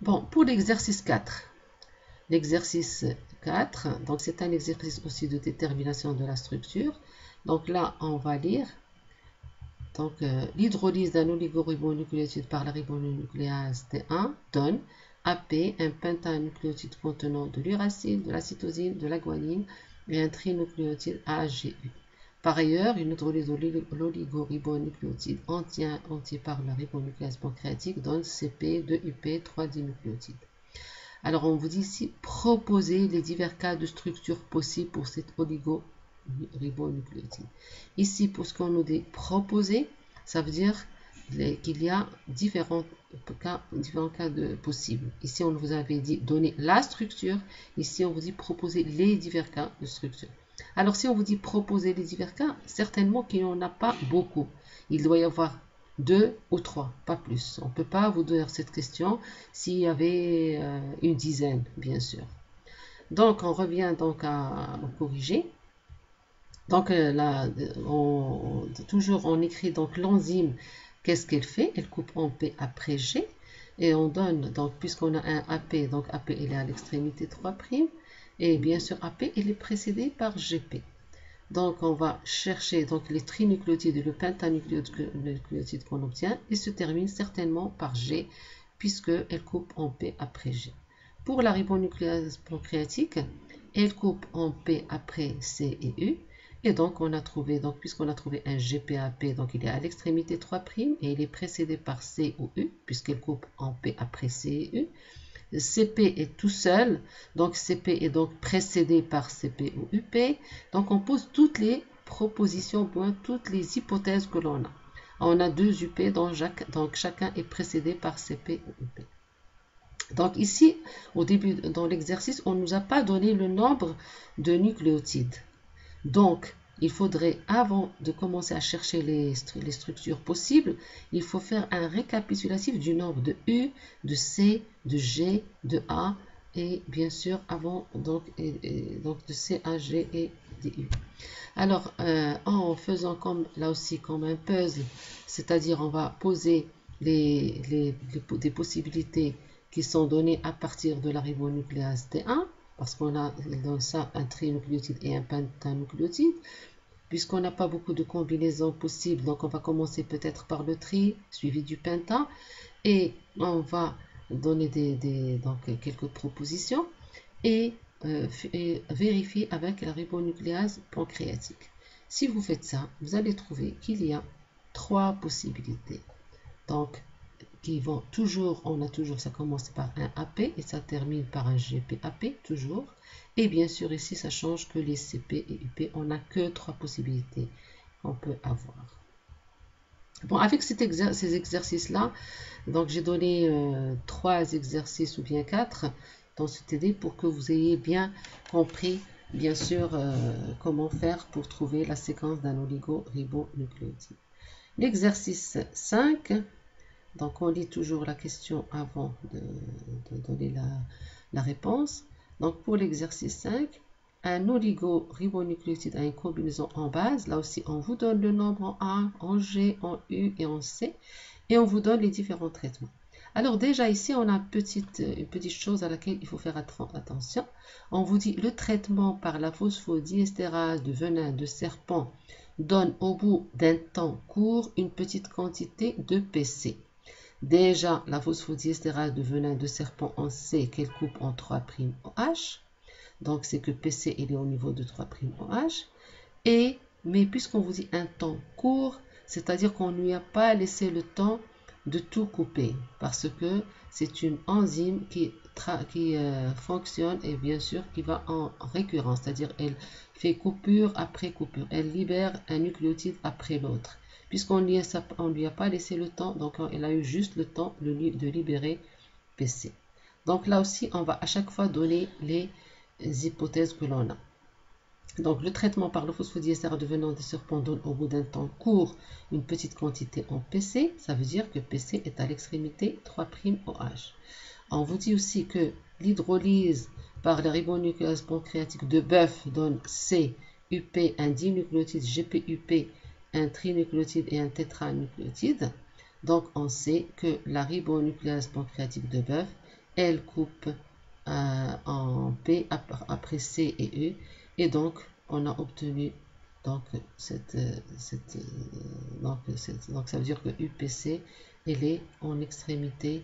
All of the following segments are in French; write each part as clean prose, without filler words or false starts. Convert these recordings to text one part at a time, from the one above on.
Bon, pour l'exercice 4. L'exercice 4, donc c'est un exercice aussi de détermination de la structure. Donc là, on va lire l'hydrolyse d'un oligonucléotide par la ribonucléase T1 donne AP, un pentanucléotide contenant de l'uracile, de la cytosine, de la guanine et un trinucléotide AGU. Par ailleurs, une hydrolyse de l'oligoribonucléotide entier par la ribonucléase pancréatique donne CP, 2UP, 3 dinucléotides. Alors, on vous dit ici, proposer les divers cas de structure possibles pour cette oligo-ribonucléotide. Ici, pour ce qu'on nous dit proposer, ça veut dire qu'il y a différents cas possibles. Ici, on vous avait dit donner la structure. Ici, on vous dit proposer les divers cas de structure. Alors, si on vous dit proposer les divers cas, certainement qu'il n'y en a pas beaucoup. Il doit y avoir 2 ou 3, pas plus. On ne peut pas vous donner cette question s'il y avait une dizaine, bien sûr. Donc, on revient donc à corriger. Donc, là, toujours on écrit donc l'enzyme, qu'est-ce qu'elle fait? Elle coupe en P après G. Et on donne, donc, puisqu'on a un AP, donc AP, il est à l'extrémité 3'. Et bien sûr, AP, il est précédé par GP. Donc, on va chercher donc, les trinucléotides et le pentanucléotide qu'on obtient. Il se termine certainement par G, puisqu'elle coupe en P après G. Pour la ribonucléase pancréatique, elle coupe en P après C et U. Et donc, on a trouvé, donc, puisqu'on a trouvé un GPAP, donc il est à l'extrémité 3' et il est précédé par C ou U, puisqu'elle coupe en P après C et U. CP est tout seul, donc CP est donc précédé par CP ou UP. Donc on pose toutes les propositions, toutes les hypothèses que l'on a. On a 2 UP, donc chacun est précédé par CP ou UP. Donc ici, au début, dans l'exercice, on ne nous a pas donné le nombre de nucléotides. Donc, il faudrait, avant de commencer à chercher les structures possibles, il faut faire un récapitulatif du nombre de U, de C, de G, de A, et bien sûr, avant, donc de C, A, G et D, U. Alors, en faisant là aussi comme un puzzle, c'est-à-dire on va poser des possibilités qui sont données à partir de la ribonucléase T1, parce qu'on a dans ça un trinucléotide et un pentanucléotide. Puisqu'on n'a pas beaucoup de combinaisons possibles, donc on va commencer peut-être par le tri, suivi du penta, et on va donner donc quelques propositions et vérifier avec la ribonucléase pancréatique. Si vous faites ça, vous allez trouver qu'il y a 3 possibilités. Donc, qui vont toujours, ça commence par un AP et ça termine par un GPAP, toujours. Et bien sûr, ici, ça change que les CP et UP, on n'a que 3 possibilités qu'on peut avoir. Bon, avec ces exercices-là, donc j'ai donné 3 exercices ou bien 4 dans ce TD pour que vous ayez bien compris, bien sûr, comment faire pour trouver la séquence d'un oligo-ribonucléotide. L'exercice 5, donc on lit toujours la question avant de donner la réponse. Donc pour l'exercice 5, un oligo-ribonucléotide a une combinaison en base. Là aussi, on vous donne le nombre en A, en G, en U et en C. Et on vous donne les différents traitements. Alors déjà ici, on a une petite chose à laquelle il faut faire attention. On vous dit le traitement par la phosphodiesterase de venin de serpent donne au bout d'un temps court une petite quantité de PC. Déjà, la phosphodiesterase de venin de serpent, on sait qu'elle coupe en 3' OH. Donc, c'est que PC, il est au niveau de 3' OH. Mais puisqu'on vous dit un temps court, c'est-à-dire qu'on ne lui a pas laissé le temps de tout couper. Parce que c'est une enzyme qui fonctionne et bien sûr qui va en récurrence. C'est-à-dire elle fait coupure après coupure. Elle libère un nucléotide après l'autre. Puisqu'on ne lui a pas laissé le temps, donc elle a eu juste le temps de libérer PC. Donc là aussi, on va à chaque fois donner les hypothèses que l'on a. Donc le traitement par le phosphodiesterase de venin de serpent donne au bout d'un temps court une petite quantité en PC. Ça veut dire que PC est à l'extrémité 3' OH. On vous dit aussi que l'hydrolyse par la ribonucléase pancréatique de bœuf donne C, UP, un dinucléotide, GPUP, un trinucléotide et un tétranucléotide. Donc on sait que la ribonucléase pancréatique de bœuf elle coupe en P après C et E, et donc on a obtenu donc donc ça veut dire que UPC elle est en extrémité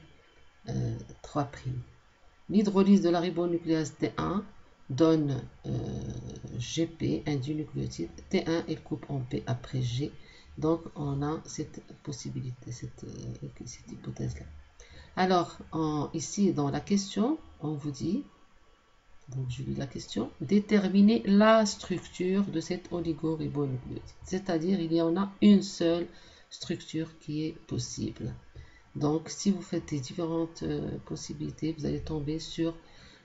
3'. L'hydrolyse de la ribonucléase T1 donne GP, un dinucléotide. T1 elle coupe en P après G, donc on a cette possibilité, cette hypothèse là. Alors ici dans la question on vous dit, donc je lis la question, déterminer la structure de cet oligo-ribonucléotide, c'est-à-dire il y en a une seule structure qui est possible. Donc si vous faites les différentes possibilités, vous allez tomber sur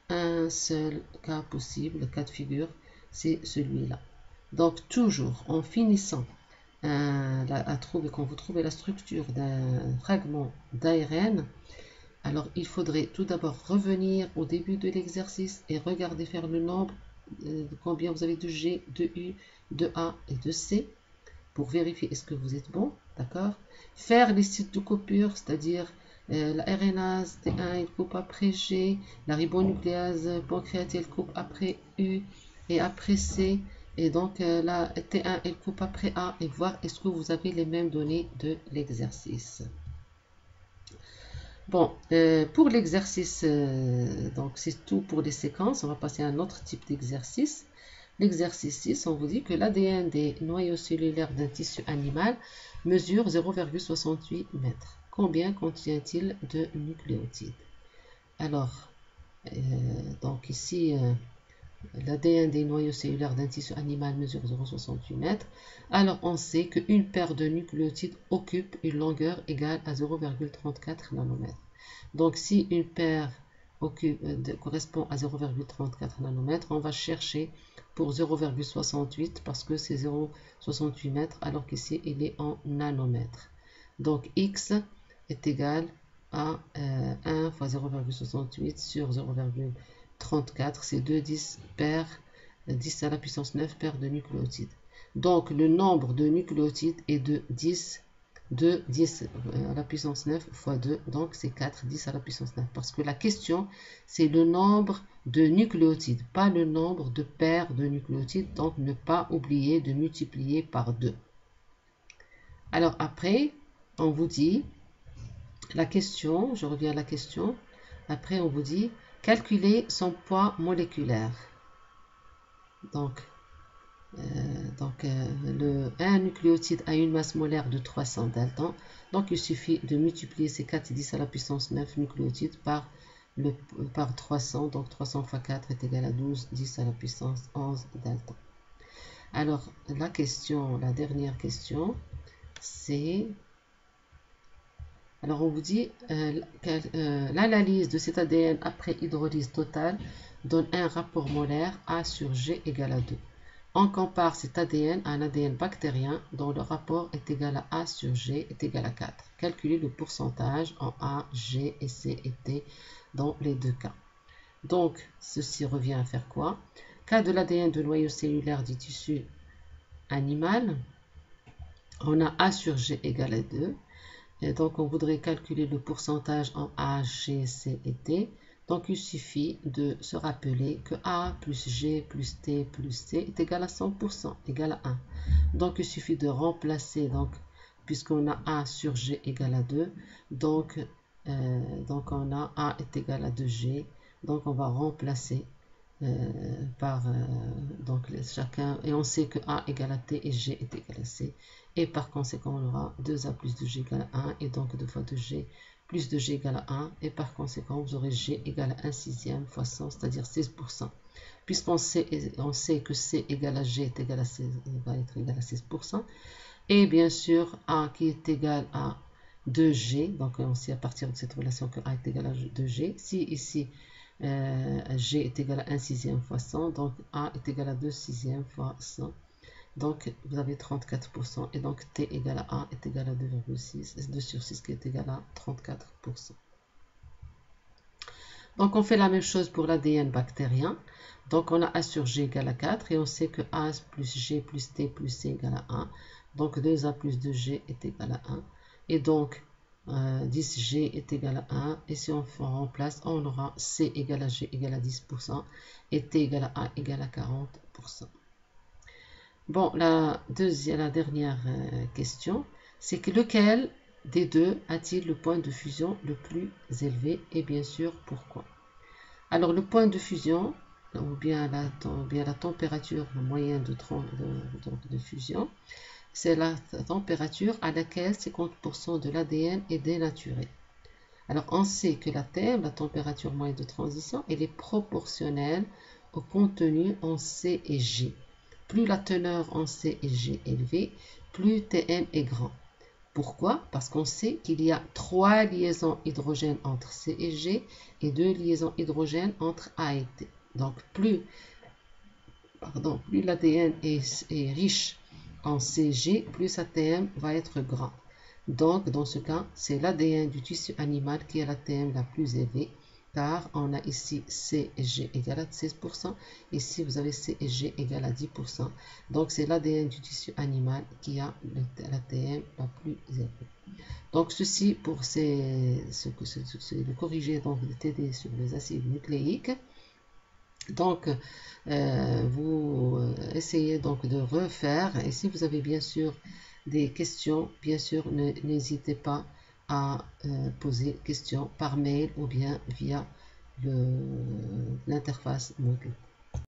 un seul cas possible, le cas de figure, c'est celui-là. Donc toujours en finissant quand vous trouvez la structure d'un fragment d'ARN, alors il faudrait tout d'abord revenir au début de l'exercice et regarder faire le nombre, combien vous avez de G, de U, de A et de C, pour vérifier est-ce que vous êtes bon, d'accord. Faire les sites de coupure, c'est-à-dire la RNase T1 elle coupe après G, la ribonucléase pancréatique elle coupe après U et après C, et donc la T1 elle coupe après A, et voir est-ce que vous avez les mêmes données de l'exercice. Bon, pour l'exercice, donc c'est tout pour les séquences. On va passer à un autre type d'exercice. L'exercice 6, on vous dit que l'ADN des noyaux cellulaires d'un tissu animal mesure 0,68 mètres. Combien contient-il de nucléotides? Alors, donc ici, l'ADN des noyaux cellulaires d'un tissu animal mesure 0,68 mètres. Alors, on sait qu'une paire de nucléotides occupe une longueur égale à 0,34 nanomètres. Donc, si une paire correspond à 0,34 nanomètres, on va chercher pour 0,68 parce que c'est 0,68 mètres, alors qu'ici, il est en nanomètres. Donc, X est égal à 1 fois 0,68 sur 0,34, c'est 2 10 paires, 10 à la puissance 9 paires de nucléotides. Donc, le nombre de nucléotides est de 10 à la puissance 9 fois 2, donc c'est 4, 10 à la puissance 9. Parce que la question, c'est le nombre de nucléotides, pas le nombre de paires de nucléotides, donc ne pas oublier de multiplier par 2. Alors après, on vous dit, la question, je reviens à la question, après on vous dit, calculer son poids moléculaire. Donc, un nucléotide a une masse molaire de 300 daltons, donc il suffit de multiplier ces 4 10 à la puissance 9 nucléotides par 300, donc 300 fois 4 est égal à 12, 10 à la puissance 11 daltons. Alors la dernière question, c'est, alors on vous dit, l'analyse de cet ADN après hydrolyse totale donne un rapport molaire A sur G égale à 2. On compare cet ADN à un ADN bactérien dont le rapport est égal à A sur G est égal à 4. Calculez le pourcentage en A, G et C et T dans les deux cas. Donc, ceci revient à faire quoi? Cas de l'ADN de noyau cellulaire du tissu animal, on a A sur G égale à 2. Et donc, on voudrait calculer le pourcentage en A, G, C et T. Donc, il suffit de se rappeler que A plus G plus T plus C est égal à 100%, égal à 1. Donc, il suffit de remplacer, donc, puisqu'on a A sur G égale à 2, donc on a A est égal à 2G. Donc, on va remplacer donc chacun, et on sait que A égale à T et G est égal à C. Et par conséquent, on aura 2A plus 2G égale à 1, et donc 2 fois 2G plus 2G égale à 1, et par conséquent, vous aurez G égale à 1 sixième fois 100, c'est-à-dire 16%. Puisqu'on sait que C égale à G est égal à 16, va être égal à 16%. Et bien sûr, A qui est égal à 2G, donc on sait à partir de cette relation que A est égal à 2G. Si ici, G est égal à 1 sixième fois 100, donc A est égal à 2 sixièmes fois 100. Donc, vous avez 34%, et donc T égale à A est égal à 2,6, 2 sur 6 qui est égal à 34%. Donc, on fait la même chose pour l'ADN bactérien. Donc, on a A sur G égale à 4, et on sait que A plus G plus T plus C égale à 1. Donc, 2A plus 2G est égal à 1. Et donc, 10G est égal à 1. Et si on remplace, on aura C égale à G égale à 10% et T égale à A égale à 40%. Bon, la dernière question, c'est que lequel des deux a-t-il le point de fusion le plus élevé et bien sûr pourquoi? Alors le point de fusion ou bien la température moyenne de fusion, c'est la température à laquelle 50% de l'ADN est dénaturé. Alors on sait que la TM, la température moyenne de transition, elle est proportionnelle au contenu en C et G. Plus la teneur en C et G est élevée, plus Tm est grand. Pourquoi? Parce qu'on sait qu'il y a 3 liaisons hydrogènes entre C et G et 2 liaisons hydrogènes entre A et T. Donc plus l'ADN est riche en CG, plus sa TM va être grand. Donc dans ce cas, c'est l'ADN du tissu animal qui a la TM la plus élevée, car on a ici C et G égale à 16%, ici vous avez C et G égale à 10%. Donc c'est l'ADN du tissu animal qui a la TM la plus élevée. Donc ceci pour le corriger, donc le TD sur les acides nucléiques. Donc vous essayez donc de refaire, et si vous avez bien sûr des questions, bien sûr n'hésitez pas à poser questions par mail ou bien via l'interface Moodle.